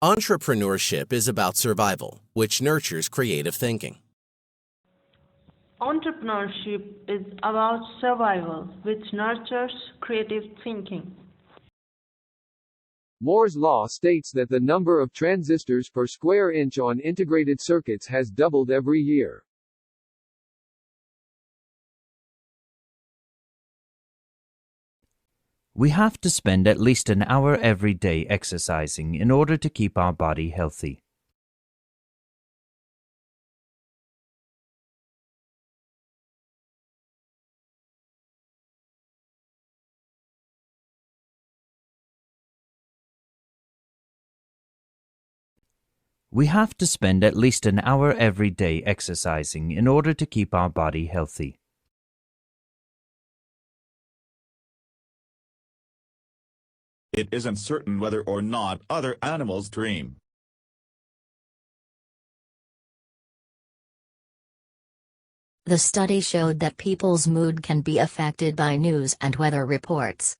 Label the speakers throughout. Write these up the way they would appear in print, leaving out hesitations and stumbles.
Speaker 1: Entrepreneurship is about survival, which nurtures creative thinking.
Speaker 2: Entrepreneurship is about survival, which nurtures creative thinking.
Speaker 3: Moore's law states that the number of transistors per square inch on integrated circuits has doubled every year.
Speaker 4: We have to spend at least an hour every day exercising in order to keep our body healthy. We have to spend at least an hour every day exercising in order to keep our body healthy.
Speaker 5: It isn't certain whether or not other animals dream.
Speaker 6: The study showed that people's mood can be affected by news and weather reports.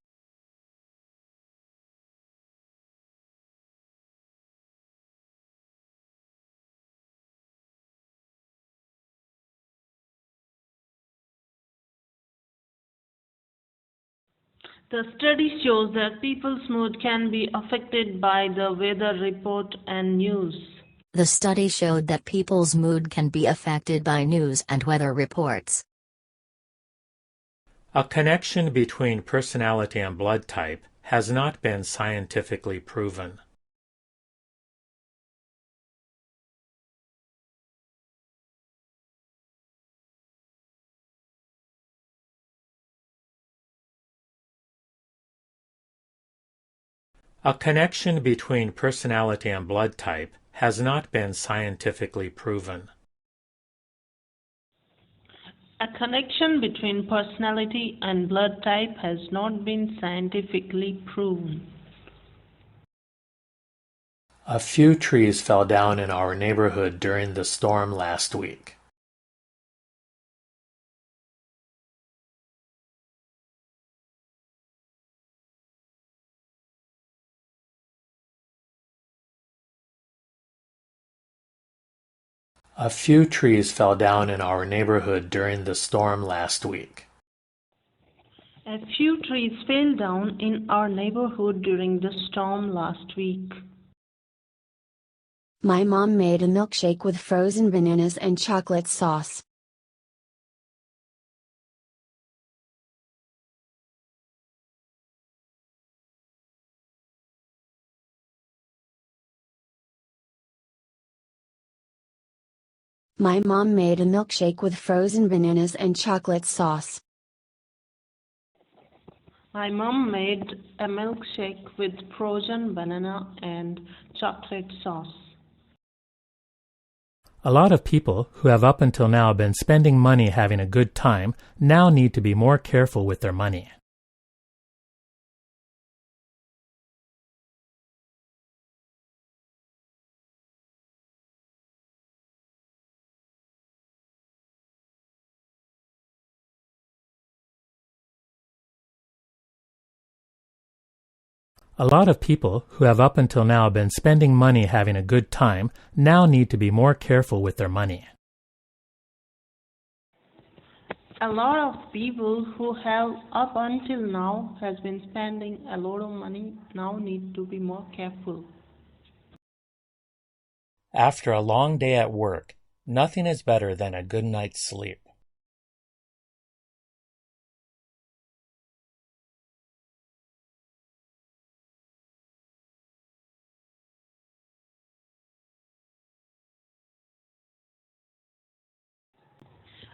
Speaker 2: The study shows that people's mood can be affected by the weather report and news.
Speaker 6: The study showed that people's mood can be affected by news and weather reports.
Speaker 7: A connection between personality and blood type has not been scientifically proven. A connection between personality and blood type has not been scientifically proven.
Speaker 2: A connection between personality and blood type has not been scientifically proven.
Speaker 7: A few trees fell down in our neighborhood during the storm last week. A few trees fell down in our neighborhood during the storm last week.
Speaker 2: A few trees fell down in our neighborhood during the storm last week.
Speaker 8: My mom made a milkshake with frozen bananas and chocolate sauce. My mom made a milkshake with frozen bananas and chocolate sauce.
Speaker 2: My mom made a milkshake with frozen banana and chocolate sauce.
Speaker 7: A lot of people who have up until now been spending money having a good time now need to be more careful with their money. A lot of people who have up until now been spending money having a good time now need to be more careful with their money.
Speaker 2: A lot of people who have up until now has been spending a lot of money now need to be more careful.
Speaker 7: After a long day at work, nothing is better than a good night's sleep.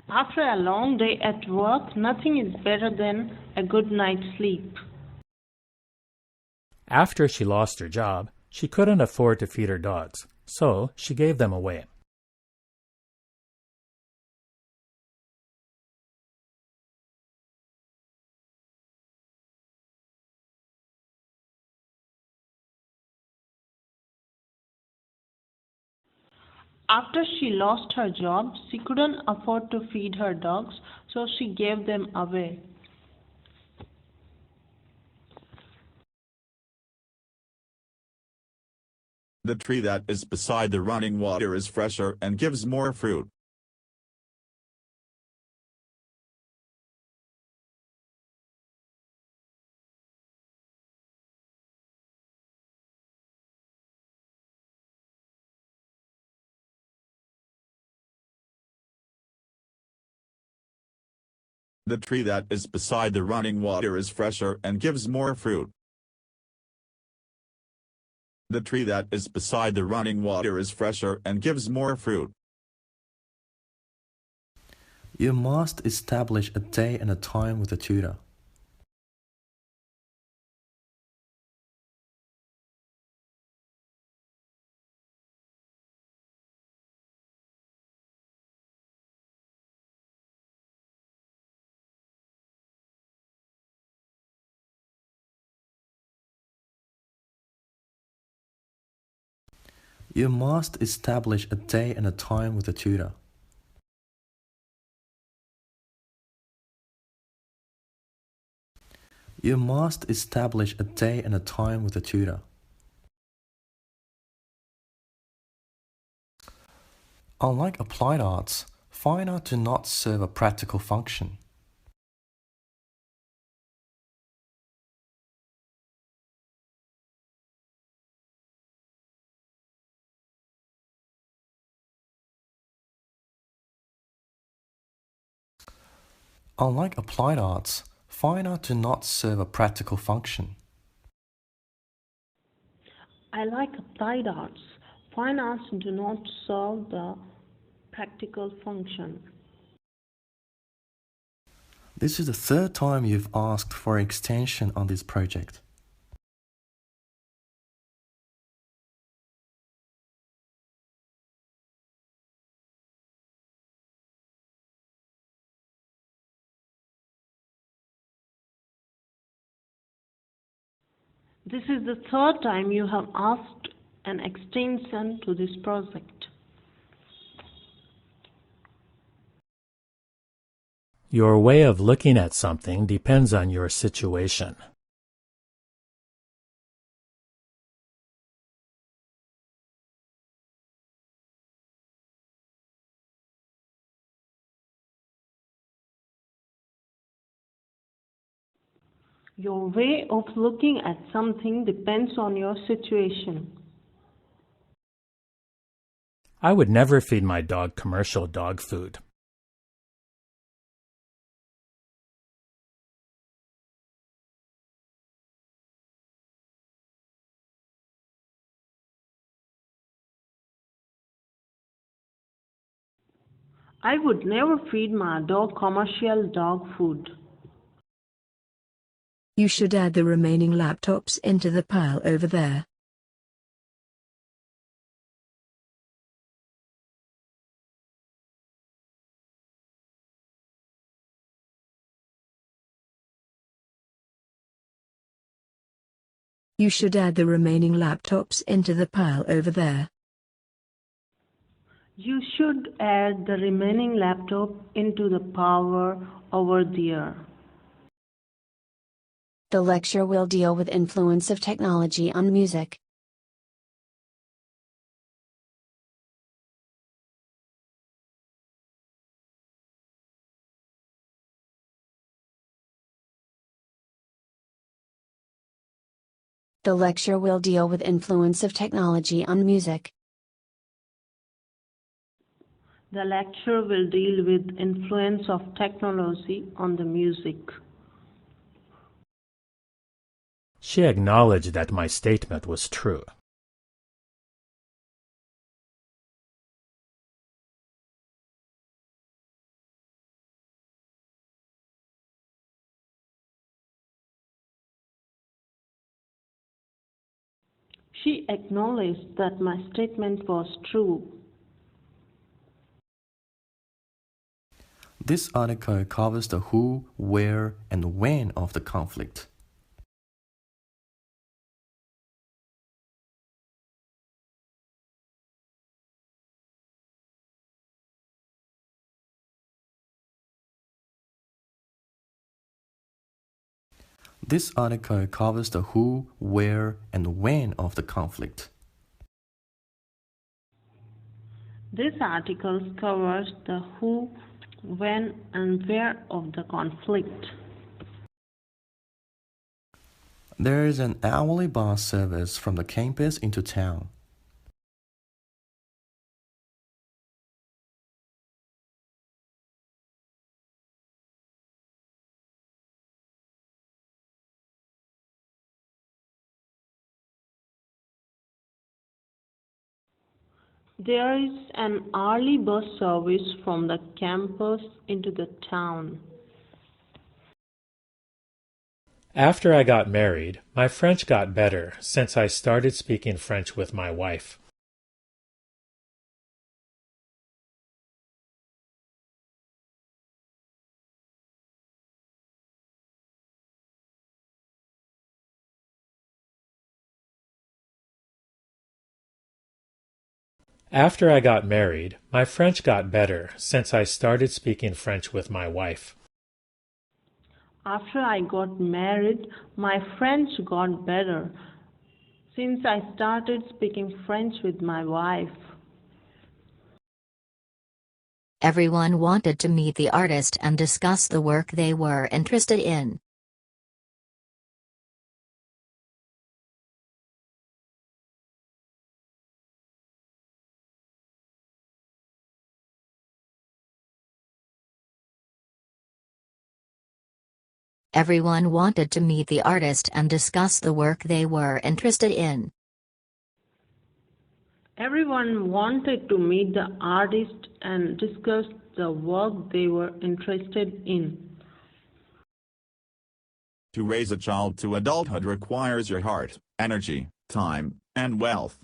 Speaker 2: After a long day at work, nothing is better than a good night's sleep.
Speaker 7: After she lost her job, she couldn't afford to feed her dogs, so she gave them away.
Speaker 2: After she lost her job, she couldn't afford to feed her dogs, so she gave them away.
Speaker 5: The tree that is beside the running water is fresher and gives more fruit. The tree that is beside the running water is fresher and gives more fruit. The tree that is beside the running water is fresher and gives more fruit.
Speaker 9: You must establish a day and a time with a tutor. You must establish a day and a time with a tutor. You must establish a day and a time with a tutor. Unlike applied arts, fine art do not serve a practical function. Unlike applied arts, fine art do not serve a practical function.
Speaker 2: I like applied arts. Fine arts do not serve the practical function.
Speaker 9: This is the third time you've asked for an extension on this project.
Speaker 2: This is the third time you have asked an extension to this project.
Speaker 7: Your way of looking at something depends on your situation.
Speaker 2: Your way of looking at something depends on your situation.
Speaker 7: I would never feed my dog commercial dog food.
Speaker 2: I would never feed my dog commercial dog food.
Speaker 10: You should add the remaining laptops into the pile over there. You should add the remaining laptops into the pile over there.
Speaker 2: You should add the remaining laptop into the power over there.
Speaker 8: The lecture will deal with influence of technology on music. The lecture will deal with influence of technology on music.
Speaker 2: The lecture will deal with influence of technology on the music.
Speaker 7: She acknowledged that my statement was true.
Speaker 2: She acknowledged that my statement was true.
Speaker 9: This article covers the who, where, and when of the conflict. This article covers the who, where, and when of the conflict.
Speaker 2: This article covers the who, when, and where of the conflict.
Speaker 9: There is an hourly bus service from the campus into town.
Speaker 2: There is an early bus service from the campus into the town.
Speaker 7: After I got married, my French got better since I started speaking French with my wife. After I got married, my French got better since I started speaking French with my wife.
Speaker 2: After I got married, my French got better since I started speaking French with my wife.
Speaker 6: Everyone wanted to meet the artist and discuss the work they were interested in. Everyone wanted to meet the artist and discuss the work they were interested in.
Speaker 2: Everyone wanted to meet the artist and discuss the work they were interested in.
Speaker 5: To raise a child to adulthood requires your heart, energy, time, and wealth.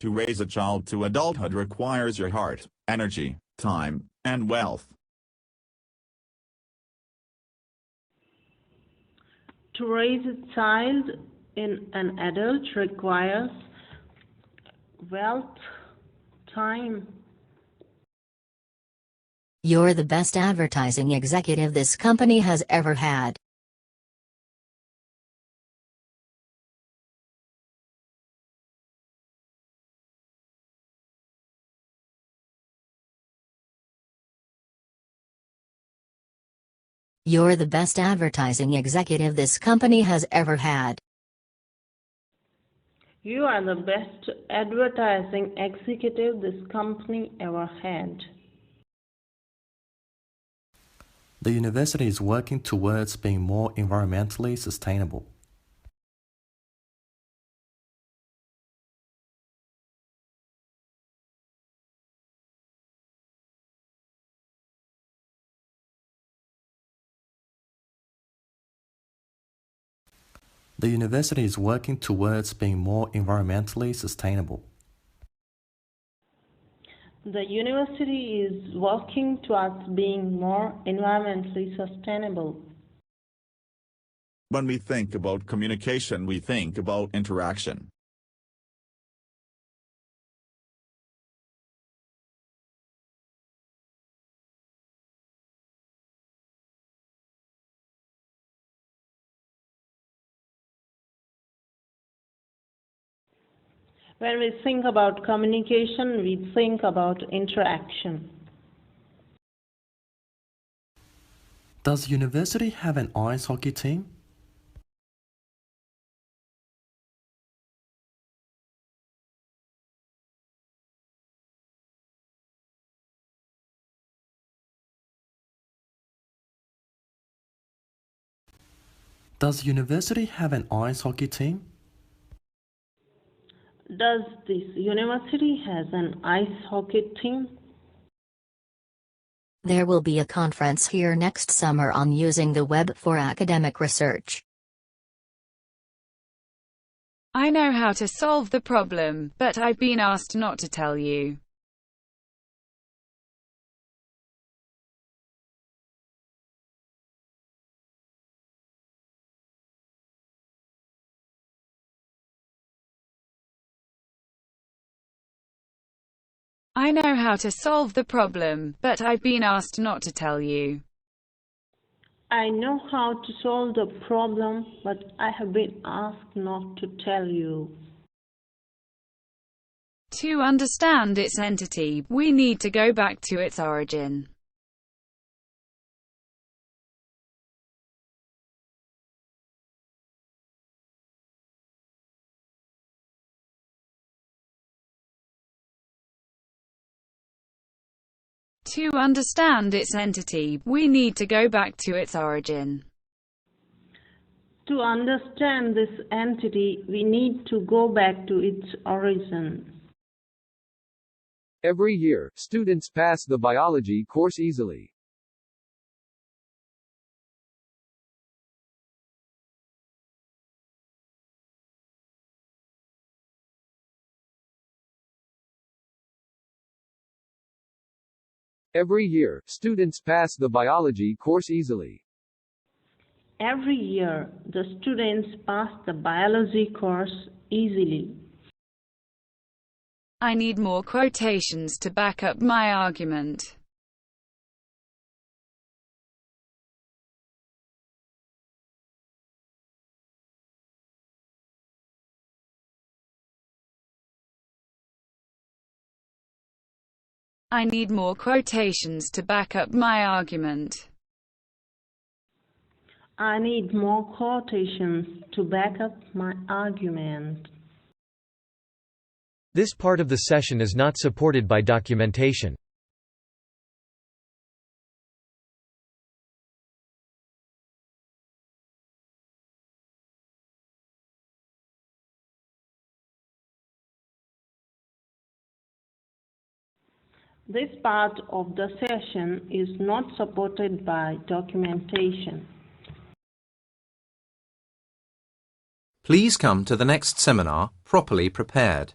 Speaker 5: To raise a child to adulthood requires your heart, energy, time, and wealth.
Speaker 2: To raise a child in an adult requires wealth, time.
Speaker 6: You're the best advertising executive this company has ever had. You're the best advertising executive this company has ever had.
Speaker 2: You are the best advertising executive this company ever had.
Speaker 9: The university is working towards being more environmentally sustainable. The university is working towards being more environmentally sustainable.
Speaker 2: The university is working towards being more environmentally sustainable.
Speaker 5: When we think about communication, we think about interaction.
Speaker 2: When we think about communication, we think about interaction.
Speaker 9: Does university have an ice hockey team? Does university have an ice hockey team?
Speaker 2: Does this university has an ice hockey team?
Speaker 6: There will be a conference here next summer on using the web for academic research.
Speaker 11: I know how to solve the problem, but I've been asked not to tell you. I know how to solve the problem, but I've been asked not to tell you.
Speaker 2: I know how to solve the problem, but I have been asked not to tell you.
Speaker 11: To understand its entity, we need to go back to its origin. To understand its entity, we need to go back to its origin.
Speaker 2: To understand this entity, we need to go back to its origin.
Speaker 3: Every year, students pass the biology course easily. Every year, students pass the biology course easily.
Speaker 2: Every year, the students pass the biology course easily.
Speaker 11: I need more quotations to back up my argument. I need more quotations to back up my argument.
Speaker 2: I need more quotations to back up my argument.
Speaker 12: This part of the session is not supported by documentation.
Speaker 2: This part of the session is not supported by documentation.
Speaker 1: Please come to the next seminar properly prepared.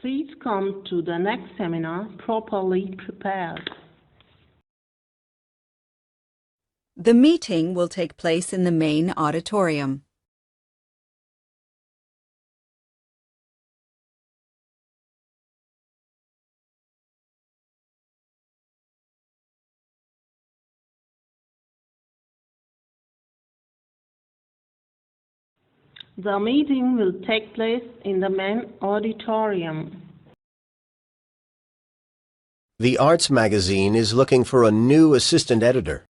Speaker 2: Please come to the next seminar properly prepared.
Speaker 13: The meeting will take place in the main auditorium.
Speaker 2: The meeting will take place in the main auditorium.
Speaker 14: The Arts magazine is looking for a new assistant editor.